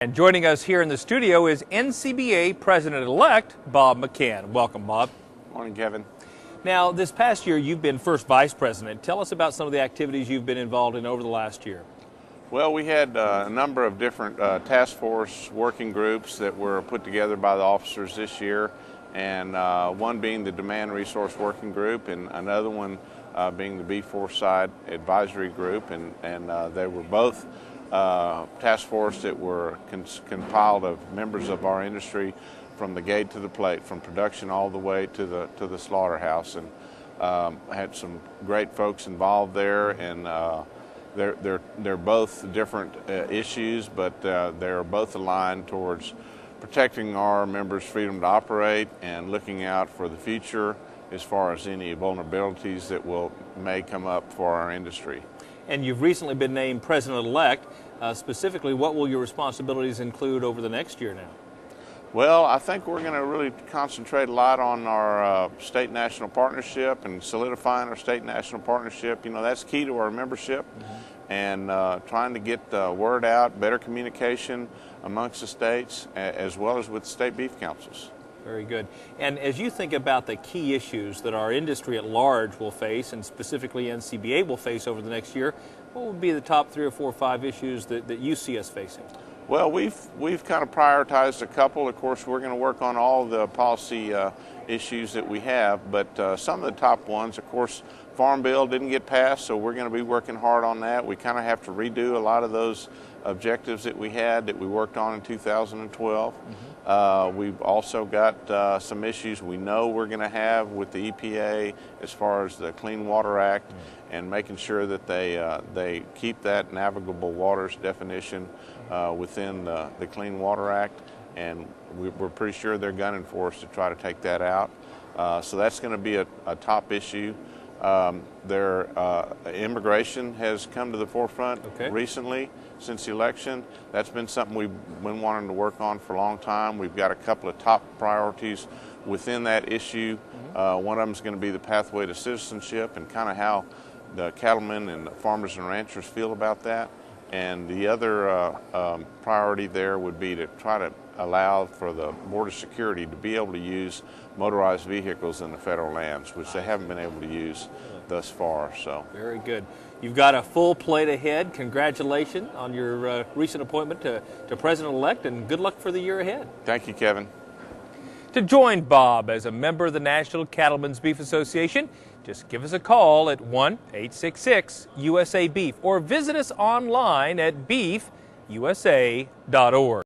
And joining us here in the studio is NCBA President-Elect Bob McCann. Welcome, Bob. Morning, Kevin. Now, this past year, you've been first vice president. Tell us about some of the activities you've been involved in over the last year. Well, we had a number of different task force working groups that were put together by the officers this year, and one being the Demand Resource Working Group, and another one being the B4 Side Advisory Group, and they were both task force that were compiled of members of our industry from the gate to the plate, from production all the way to the slaughterhouse, and had some great folks involved there, and they're both different issues, but they're both aligned towards protecting our members' freedom to operate and looking out for the future as far as any vulnerabilities that may come up for our industry. And you've recently been named President-Elect. Specifically, what will your responsibilities include over the next year now? Well, I think we're going to really concentrate a lot on our state-national partnership and solidifying our state-national partnership. You know, that's key to our membership, and trying to get the word out, better communication amongst the states, as well as with state beef councils. Very good. And as you think about the key issues that our industry at large will face, and specifically NCBA will face over the next year, what would be the top 3 or 4 or 5 issues that you see us facing? Well, we've kind of prioritized a couple. Of course, we're going to work on all the policy issues that we have, but some of the top ones, of course, Farm Bill didn't get passed, so we're going to be working hard on that. We kind of have to redo a lot of those objectives that we worked on in 2012. We've also got some issues we know we're going to have with the EPA as far as the Clean Water Act, and making sure that they keep that navigable waters definition within the Clean Water Act, and we're pretty sure they're gunning for us to try to take that out. So that's going to be a top issue. Immigration has come to the forefront recently since the election. That's been something we've been wanting to work on for a long time. We've got a couple of top priorities within that issue. One of them is going to be the pathway to citizenship and kind of how the cattlemen and the farmers and ranchers feel about that. And the other priority there would be to try to allow for the border security to be able to use motorized vehicles in the federal lands, which they haven't been able to use thus far. So very good. You've got a full plate ahead. Congratulations on your recent appointment to President-Elect, and good luck for the year ahead. Thank you, Kevin. To join Bob as a member of the National Cattlemen's Beef Association, just give us a call at 1-866-USA-BEEF or visit us online at beefusa.org.